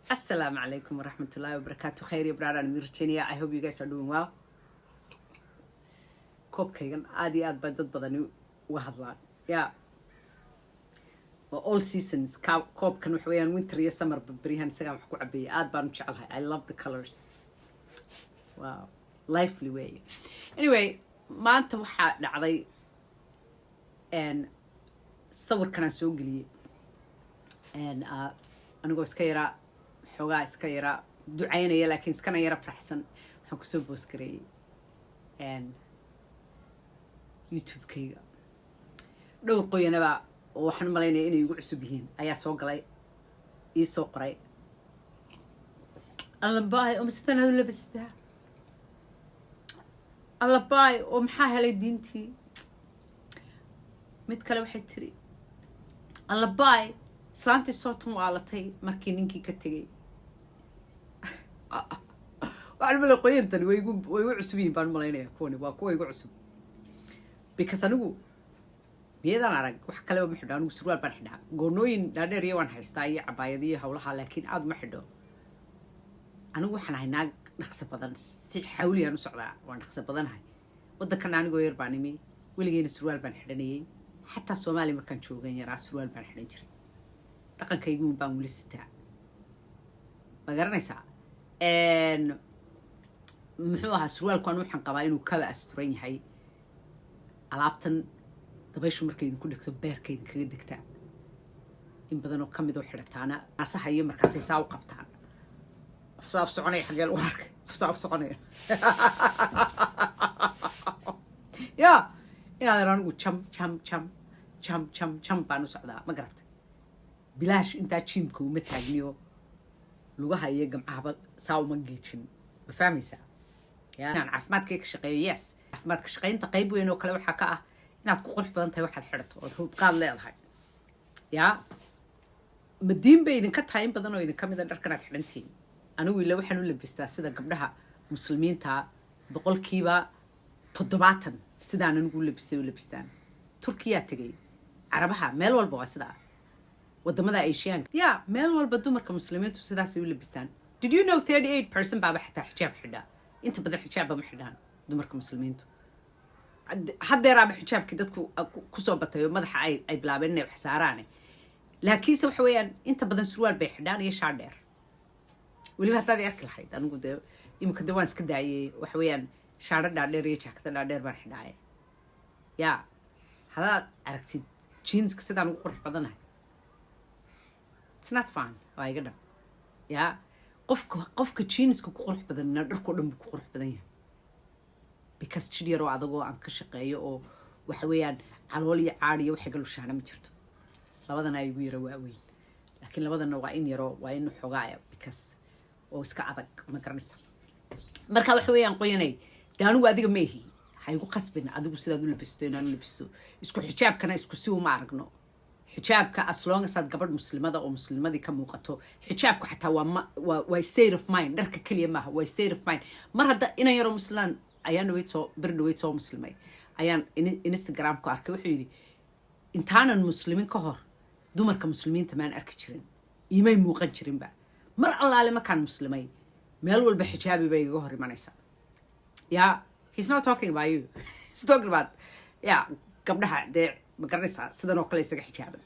Assalamu alaikum wa rahmatullahi wa barakatuh. Khairi brother in Virginia. I hope you guys are doing well. Koobkaygan aad iyo aad baa dad badani uga hadlaan. Yeah. Well, all seasons. Koobkan waxa weeyaan winter iyo summer barihan isaga wax ku cabeeyay. Aad baan u jecelahay. I love the colors. Wow. Lively way. Anyway, maanta waxaa dhacday sawirkan aan soo geliyay. Anigoo iska yaraa xogaa iska yara ducaynaya laakiin iskana yara faraxsan waxaan kusoo boos gareeyay YouTube-kayga dhowr qoyanaba oo waxaan malaynaya inay igu cusub yihiin ayaa soo galay ii soo qoray allabaay oo masidana u labistaa allabaay oo maxaa helay diintii mid kale waxay tiri allabaay islaantii sootan waa latay markii ninkii ka tegay waxaan malay qoyantani way igu cusub yihiin baan malaynaya kuwani waa kuwa igu cusub because anigu biyadan arag wax kaleba ma xidho anigu surwaal baan xidhaa goonooyin dhaadheer iyo waan haystaa iyo cabaayadiyo hawlaha laakiin aad ma xidho anigu waxaan ahay naag dhaqso badan si xawliyaan u socdaa waan dhaqso badanahay waddankan anigoo yar baan imi weligeyna surwaal baan xidhanayay xataa soomaaliya markaan joogan yaraa surwaal baan xidhan jiray dhaqankaygu baan weli sitaa ma garanaysaa muxuu ahaa surwaalku anu waxaan qabaa inuu kaba asturan yahay alaabtan dabayshu markay idinku dhegto beerka idinkaga degtaa in badan oo ka mid oo xidhataana naasaha iyo markaasay saa u qabtaan afsaab soconaya xagee lagu arkay afsaab soconaya yaa inaadan anigu jam baan u socdaa ma garata bilaash intaa jiimka uma taagniyo lugaha iyo gamcahaba saa uma geejin ma fahmaysaa inaan caafimaadkay ka shaqeeyo yes caafimaadka shaqaynta qayb weyn oo kale waxaa ka ah inaad ku qurux badan tahay waxaad xidhato ood hubqaad leedahay yaa madiin bay idinka tahay in badan oo idinka mida dharkan aad xidhantihiin anigu ila waxaan u labistaa sida gabdhaha muslimiinta 70% sidaan anigu u labistay u labistaan turkiyaa tegay carabaha meel walba waa sidaa wadamada Asiaanka yaa meel walba dumarka muslimiintu sidaasay u labistaan did you know 38% baaba xitaa xijaab xidhaa inta badan xijaab ma xidhaan dumarka muslimiintu haddeeraaba xijaabkii dadku kusoo batayo madaxa ay bilaabeen inay wax saaraan laakiinse waxa weeyaan inta badan surwaal bay xidhaan iyo shaar dheer weliba haddaad arki lahayd anigu dee imika dee waan iska daayay waxa weeyaan shaaro dhaadheer iyo jaakada dhaadheer baan xidhaaya yaa haddaad aragtid jeanska sidaan ugu qurux badanahay it's not fun waa iga dhab yaa qofka jeanska ku qurux badanna dharkoo dhan buu ku qurux badan yahay because jid yaroo adagoo aan ka shaqeeyo oo waxa weeyaan calool iyo caad iyo waxay galushaana ma jirto labadana ay igu yara waaweyn laakiin labadana waa in yaroo waa in xogaaya because oo iska adag ma garanaysa marka waxa weeyaan qoyanay daanigu adiga meehi ha igu qasbin adigu sidaad u labisto inaan u labisto isku xijaabkana isku si uma aragno xijaabka as long as aad gabadh muslimada oo muslimadii ka muuqato xijaabku xataa waa state of mind dharka kaliya maaha waa state of mind mar hadda inan yaroo muslimaan ayaan dhaweyd soo muslimay ayaan Instagram ku arkay wuxuu yidhi intaanan muslimin ka hor dumarka muslimiinta maan arki jirin imay muuqan jirinba mar allaale markaan muslimay meel walba xijaabi bay iga hor imanaysaa yaa he's not talking about you he's talking about gabdhaha dee ma garanaysaa sidan oo kale isaga xijaaban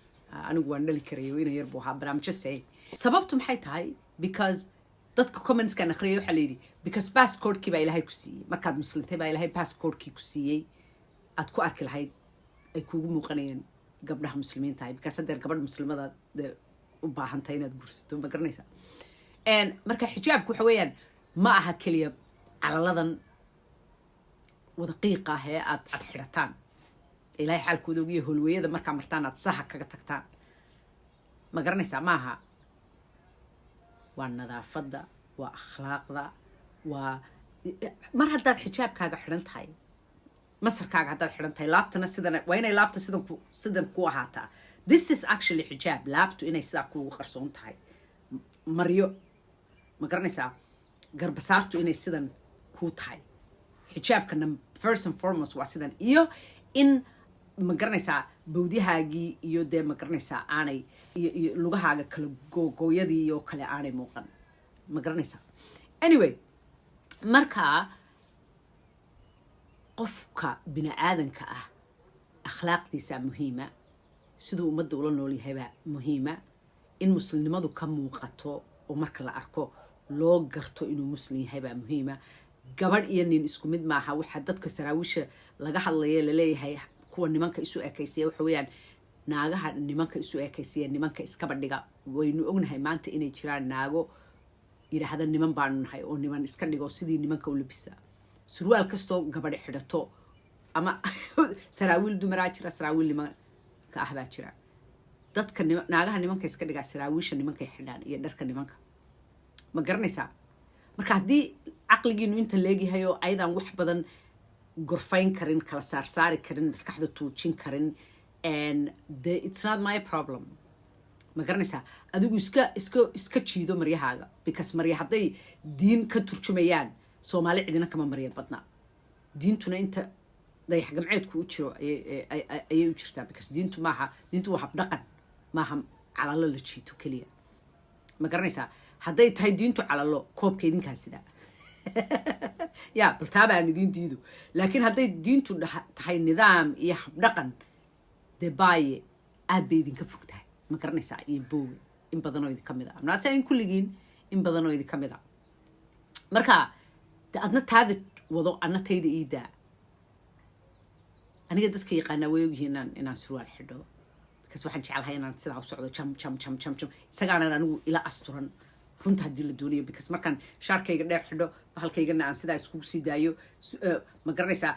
anigu waan dhali karayo ina yar buu ahaa barnaamijyo say sababtu maxay tahay because dadka commentskan akhriya waxaa layidhi because passportkii baa ilaahay ku siiyey markaad muslimtay baa ilaahay passportkii ku siiyey aad ku arki lahayd ay kuugu muuqanayeen gabdhaha muslimiin tahay because haddeer gabadh muslimada u baahantahay inaad guursato ma garanaysaa marka xijaabku waxa weeyaan ma aha keliya calaladan wada qiiqa ah ee aad xidhataan ilaahay xaalkooda ogiyo holweeyada markaa martaan aad saha kaga tagtaan ma garanaysaa maaha waa nadaafadda waa akhlaaqda waa mar haddaad xijaabkaaga xidhan tahay masarkaaga haddaad xidhan tahay laabtana sidan waa inay laabta sidan ku ahaataa this is actually xijaab laabtu inay sidaa kuugu qarsoon tahay maryo ma garanaysaa garbasaartu inay sidan kuu tahay xijaabkana first and foremost waa sidan iyo in ma garanaysaa bawdihaagii iyo dee ma garanaysaa aanay iyo lugahaaga kala gooyadii iyo kale aanay muuqan ma garanaysaa anyway marka qofka bini aadanka ah akhlaaqdiisa muhiima siduu ummadda ula nool yahaybaa muhiima in muslimnimadu ka muuqato oo marka la arko loo garto inuu muslim yahay baa muhiima gabadh iyo nin isku mid maaha waxaa dadka saraawiisha laga hadlaya laleeyahay kuwa nimanka isu ekaysiya waxa weeyaan naagaha nimanka isu ekaysiya nimanka iskaba dhiga waynu ognahay maanta inay jiraan naago yidhaahda niman baanu nahay oo niman iska dhigo sidii nimanka u labisa surwaal kastoo gabadh xidhato ama saraawiil dumaraa jira saraawiil nimanka ah baa jira dadka naagaha nimanka iska dhigaa saraawiisha nimankay xidhaan iyo dharka nimanka ma garanaysaa marka haddii caqligiinu inta leegyahay oo ayadaan wax badan gorfayn karin kala saarsaari karin maskaxda tuujin karin and it's not my problem ma garanaysaa adigu iska jiido maryahaaga because marya hadday diin ka turjumayaan soomaali cidina kama marya badna diintuna inta dayax gamceedku u jiro ayay u jirtaa because diintu waa habdhaqan maaha calalo la jiito keliya ma garanaysaa hadday tahay diintu calalo koobka idinkaa sidaa ya baltaabaan idin diido laakiin hadday diintu tahay nidaam iyo habdhaqan dee baaye aad bay idinka fog tahay ma garanaysaa iyo boowe in badanoo idinka mid a amnaata in kulligiin in badanoo idinka mid a marka de adna taada wado adna tayda iidaa aniga dadka yaqaanaa way ogyihiin inaan surwaal xidho because waxaan jecelahay inaan sidaa u socdo jam isagaanan anigu ila asturan runta haddii la doonayo because markaan shaarkayga dheer xidho halkaygana aan sidaa iskugu sii daayo ma garanaysaa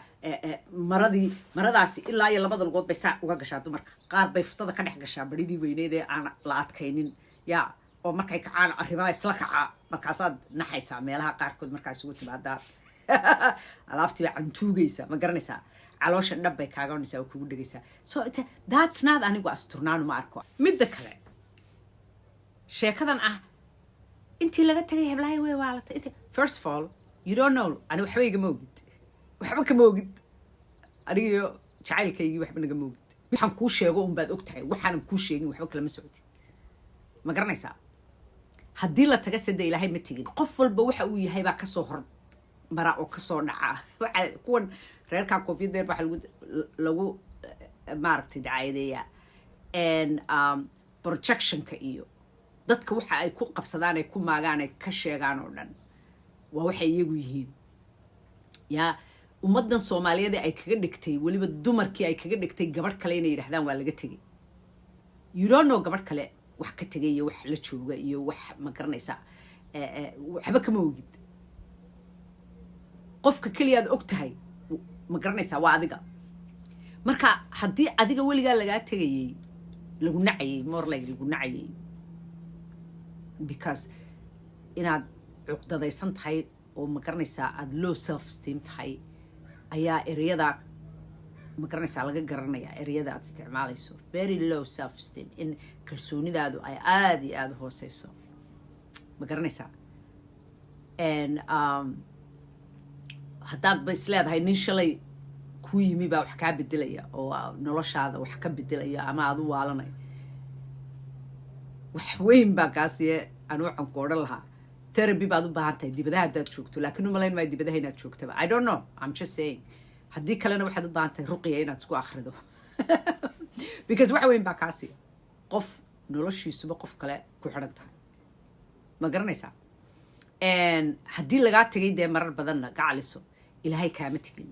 maradaasi ilaa iyo labada lugood bay saa uga gashaa dumarka qaar bay futada ka dhex gashaa baridii weyneed ee aan la adkaynin yaa oo markay kacaan arrimaha isla kacaa markaasaad naxaysaa meelaha qaarkood markaa isugu timaadaa alaabtiiba cantuugaysa ma garanaysaa caloosha dhab bay kaaga onaysaa oo kugu dhegaysaa so that's not anigu asturnaanu ma arko midda kale sheekadan ah intii laga tagay heblahay way waalata first of all you don't know ani waxba igama ogid waxba kama ogid anigiyo jacaylkaygii waxba nagama ogid waxaan kuu sheego unbaad og tahay waxaanan kuu sheegin waxba kalama socotid ma garanaysaa haddii la taga sida ilaahay ma tegin qof walba waxa uu yahay baa kasoo hor mara oo kasoo dhaca kuwan reerkaa koofiyaddeer waxa lagu maaragtay dacaayadeeyaa projectionka iyo dadka waxa ay ku qabsadaan ay ku maagaan ay ka sheegaan oo dhan waa waxay iyagu yihiin yaa ummaddan soomaaliyeed ay kaga dhigtay weliba dumarkii ay kaga dhigtay gabadh kale inay yidhahdaan waa laga tegay you don't know gabadh kale wax ka tegay iyo wax la jooga iyo wax ma garanaysaa waxba kama ogid qofka keliya aad og tahay ma garanaysaa waa adiga marka haddii adiga weligaa lagaa tegayay lagu nacayay more like lagu nacayay because inaad cuqdadaysan tahay oo ma garanaysaa aada low self esteem tahay ayaa ereyada ma garanaysaa laga garanayaa ereyada aad isticmaalayso very low self esteem in kalsoonidaadu ay aada iyo aada hooseyso ma garanaysaa and haddaad ba isleedahay nin shalay kuu yimi baa wax kaa bedelaya oo noloshaada wax ka bedelaya ama aada u waalanay wax weyn baa kaasiye anuucan ku odhan lahaa therapy baad u baahan tahay dibadaha haddaad joogto laakiin umalayn maayo dibadaha inaad joogtaba I don't know I'm just saying haddii kalena waxaad u baahan tahay ruqiya inaad isku akhrido because wax weyn baa kaasiya qof noloshiisuba qof kale ku xidhan tahay ma garanaysaa haddii lagaa tegay dee marar badanna gacaliso ilaahay kaama tegin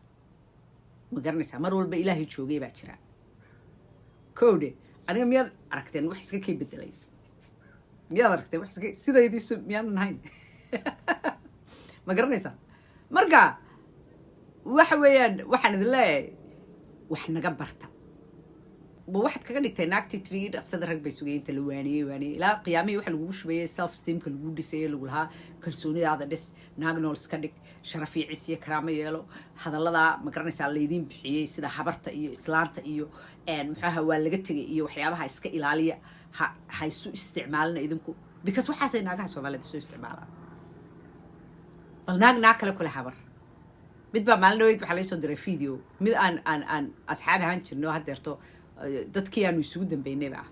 ma garanaysaa mar walba ilaahay joogay baa jira kowde aniga miyaad aragteen wax iska kay bedelay miyaad aragteen wax iska sidaydiisu miyaanan ahayn ma garanaysaa marka waxa weeyaan waxaan idin leeyahay wax naga barta waxaad kaga dhigtay naagtii tiri dhaqsada rag bay sugayeen inta la waaniyey ilaa qiyaamihii waxa lagugu shubayay self esteemka lagu dhisayay lagu lahaa kalsoonidaada dhis naag nool iska dhig sharaf iyo cis iyo karaamo yeelo hadalladaa ma garanaysaa laydiin bixiyey sida habarta iyo islaanta iyo muxuaha waa laga tegay iyo waxyaabaha iska ilaaliya ha isu isticmaalina idinku because waxaasay naagaha soomaaliyeed isu isticmaalaan bal naag kale kule habar mid baa maalin dhaweyd waxaa laysoo diray video mid aan asxaab ahaan jirno haddeerto dadkii aanu isugu dambeynayba ah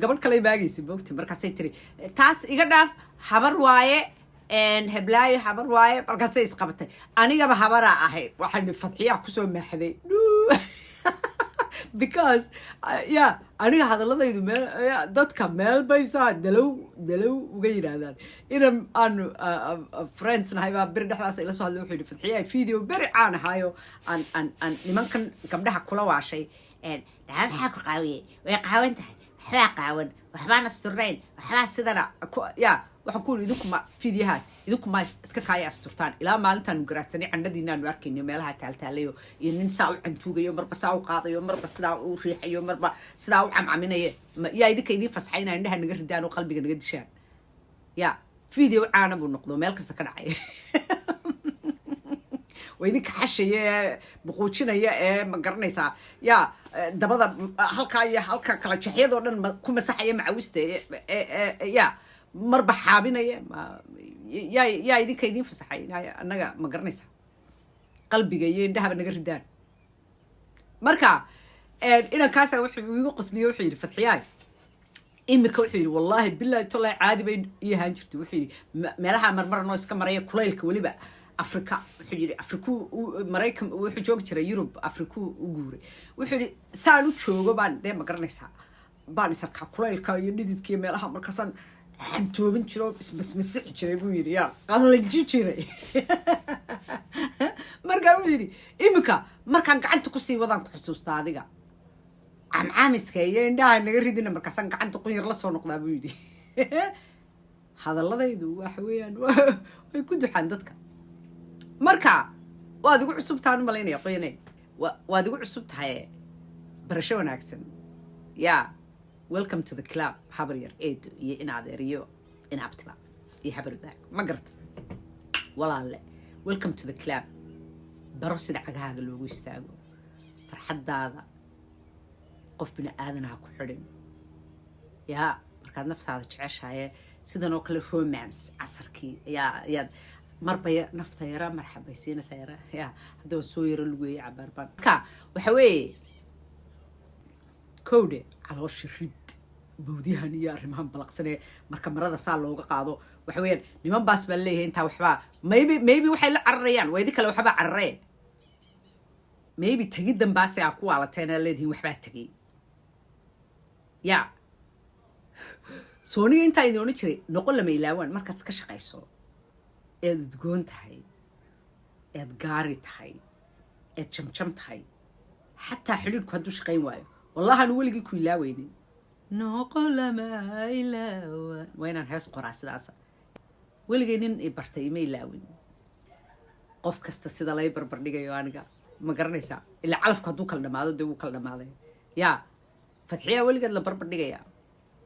gabadh kale maagaysa moogta markaasay tiri taas iga dhaaf habar waaye heblaayo habar waaye markaasay isqabatay anigaba habaraa ahay waxaan fadxiyaa kusoo maaxday because yeah aniga hadaladaydu meel dadka meel baysaa dalow uga yidhaahdaan inan aanu friends nahay baa beri dhexdaas ila soo hadlay wuxuu yidhi fadxiyaa video beri caan ahaayo aan nimankan gabdhaha kula waashay dhaha maxaa ku qaawiyey way qaawan tahay waxbaa qaawan waxbaan asturnayn waxbaa sidana ya waxaan ku yidhi idinkuma fiidyahaas idinkuma iska kaaya asturtaan ilaa maalintaanu garaadsanay candhadiinaanu arkayno meelaha taaltaalayo iyo nin saa u cantuugayo marba saa u qaadayo marba sidaa u riixayo marba sidaa u camcaminayo yaa idinka idiin fasxayna indhaha naga ridaan oo qalbiga naga dishaan ya video caana buu noqdo meel kasta ka dhacay waa idinka xashaya ee buquujinaya ee ma garanaysaa yaa dabada halkaa iyo halka kala jaxyadoo dhan ku masaxaya macawista ya marba xaabinaya yaa idinka idiin fasaxay annaga ma garanaysaa qalbiga iyo indhahaba naga ridaan marka inankaasa wuxuu igu qosliyo wuxuu yidhi fadxiyaay imika wuxuu yidhi wallaahi bilaahi tollahi caadi bay ii ahaan jirtay wuxuu yidhi meelaha marmaranoo iska maraya kulaylka weliba africa wuxuu yidhi afriku maraykan wuxuu joogi jiray yurub afriku u guuray wuxuu yidhi saan u joogo baan dee ma garanaysaa baan isarkaa kulaylka iyo dhididkiiyo meelaha markaasaan xantoobin jiro ismasmasixi jiray buu yidhi yaa qallaji jiray markaa wuxuu yidhi imika markaan gacanta kusii wadaan ku xusuustaa adiga camcaamiska iyo indhaha naga ridina markaasaan gacanta qunyar la soo noqdaa buu yidhi hadaladaydu waxa weeyaan way ku duxaan dadka marka waad igu cusub tahan malaynaya qoyane waad igu cusub tahay barasho wanaagsan yaa welcome to the club habar yar eedo iyo in adeer iyo in abtiba iyo habar wadaag ma garata walaalle welcome to the club baro sida cagahaaga loogu istaago farxaddaada qof bini aadanaha ku xidhin yaa markaad naftaada jeceshahaye sidan oo kale romance casarkii yaad marbaya nafta yara marxabaysiinaysa yara yaa haddaba soo yaro lugeeya cabaarbaan marka waxa weeye kowde caloosha rid bawdiyahan iyo arrimahan balaqsanee marka marada saa looga qaado waxa weeyaan niman baas baa leeyahay intaa waxbaa maybe waxay la cararayaan waa idin kale waxbaa cararee maybe tegiddan baase aa ku waalateena leedihiin waxbaa tegay yaa sooniga intaa idin odhan jiray noqon lama ilaawaan markaad iska shaqayso eed udgoon tahay eed gaari tahay eed jamjam tahay xataa xidhiidhku hadduu shaqayn waayo wallahi aanu weligii ku ilaaweynin noqon lama ilaawaan waa inaan hees qoraa sidaasa weligay nin i bartay ima ilaawin qof kasta sida lay barbardhigayo aniga ma garanaysaa ilaa calafku hadduu kala dhamaado dee wuu kala dhamaaday yaa fadxiyaa weligeed la barbardhigayaa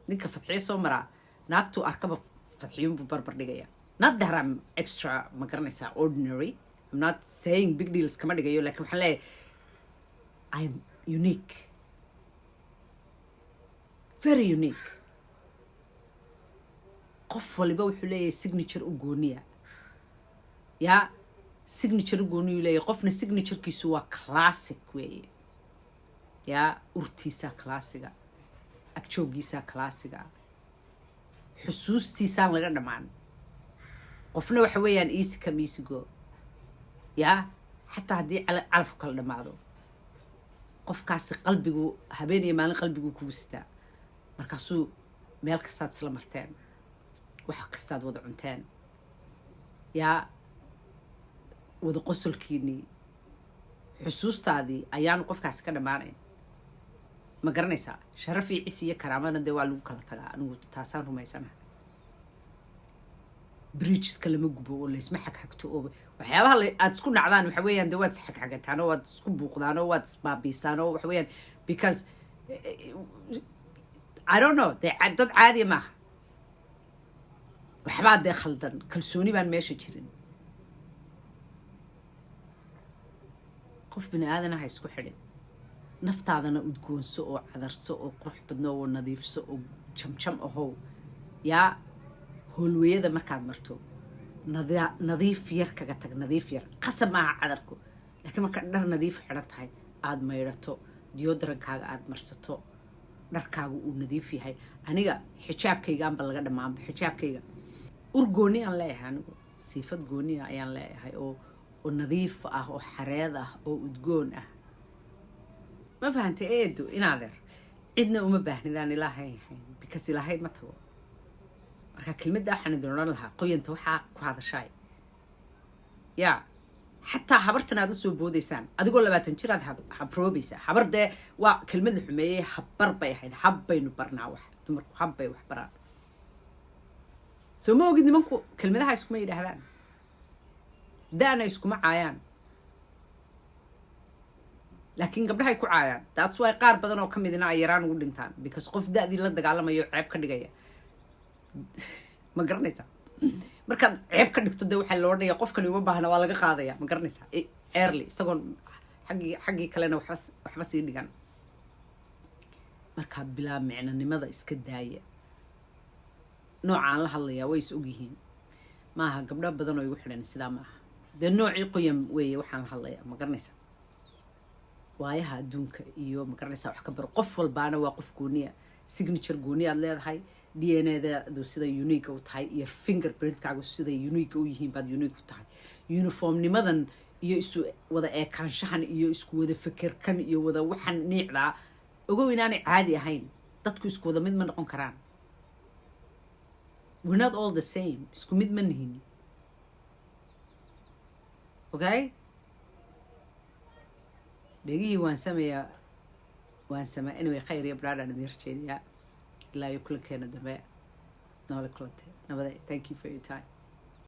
ninka fadxiya soo maraa naagtuu arkaba fadxiyuunbuu barbardhigayaa not that I'm extra ma garanaysaa ordinary I'm not saying big deals kama dhigayo laakiin waxaan leeyahay I'm unique very unique qof waliba wuxuu leeyahay signature u gooniya yaa signature u gooniyuu leeyahay qofna signaturekiisu waa classic weeye yaa urtiisaa classiga agjoogiisaa classiga xusuustiisaan laga dhammaan qofna waxa weeyaan easy come easy go yaa xataa haddii calafku kala dhammaado qofkaasi qalbigu habeen iyo maalin qalbigu kugu sitaa markaasuu meel kastaad isla marteen wax kastaad wada cunteen yaa wada qosolkiinii xusuustaadii ayaanu qofkaasi ka dhammaanayn ma garanaysaa sharaf iyo cis iyo karaamana dee waa lagu kala tagaa anigu taasaan rumaysanaha bridgeska lama gubo oo laysma xagxagto oo waxyaabaha aad isku nacdaan waxa weeyaan dee waad isxagxagataan oo waad isku buuqdaan oo waad isbaabiisaan oo waxa weeyaan because I don't know dee dad caadiya maaha waxbaa dee khaldan kalsooni baan meesha jirin qof bini aadanaha isku xidhin naftaadana udgoonso oo cadarso oo qurux badno oo nadiifso oo jamjam ahow yaa howlweyada markaad marto nadiif yar kaga tag nadiif yar qasab maaha cadarku laakiin marka dhar nadiif xiran tahay aad maydhato deodorant-kaaga aad marsato dharkaagu uu nadiif yahay aniga xijaabkaygaanba laga dhammaanba xijaabkayga ur gooni aan leeyahay anigu siifad gooniya ayaan leeyahay oo nadiif ah oo xareed ah oo udgoon ah ma fahantay eedo inaadeer cidna uma baahnidaan ilaahay yahay because ilaahay ma tago marka kelmadda waxaan idin odhan lahaa qoyanta waxaa ku hadashaay yaa xataa habartan aad u soo boodaysaan adigoo 20 jir aad habroobaysaa habar dee waa kelmad la xumeeyey habbar bay ahayd habbaynu barnaa wax dumarku habbay wax baraan soo ma ogid nimanku kelmadaha iskuma yidhaahdaan daana iskuma caayaan laakiin gabdhahay ku caayaan that's why qaar badan oo ka midina ay yaraan ugu dhintaan because qof da'dii la dagaalamayo ceeb ka dhigaya ma garanaysaa markaad ceeb ka dhigto dee waxaa loo dhaya qofkani uma baahna waa laga qaadaya ma garanaysaa early isagoon xaggii kalena waxba sii dhigan markaa bilaa micnanimada iska daaya noocaan la hadlayaa way is ogyihiin maaha gabdho badan oo igu xidhan sidaa maaha dee noocii qoyan weeye waxaan la hadlayaa ma garanaysaa waayaha adduunka iyo ma garanaysaa wax ka baro qof walbaana waa qof gooniya signature gooni aad leedahay DNA-daadu siday unique u tahay iyo fingerprint-kaagu siday unique u yihiin baad unique u tahay uniformnimadan iyo isu wada eekaanshahan iyo isku wada fikirkan iyo wada waxan niicdaa ogow inaanay caadi ahayn dadku isku wada mid ma noqon karaan we're not all the same isku mid ma nihin okay dhegihii waan sameeyaa anyway khayr iyo baraadaan idin rajeediyaa ilaa iyo kulankeena dambe noole kulantay nabadee thank you for your time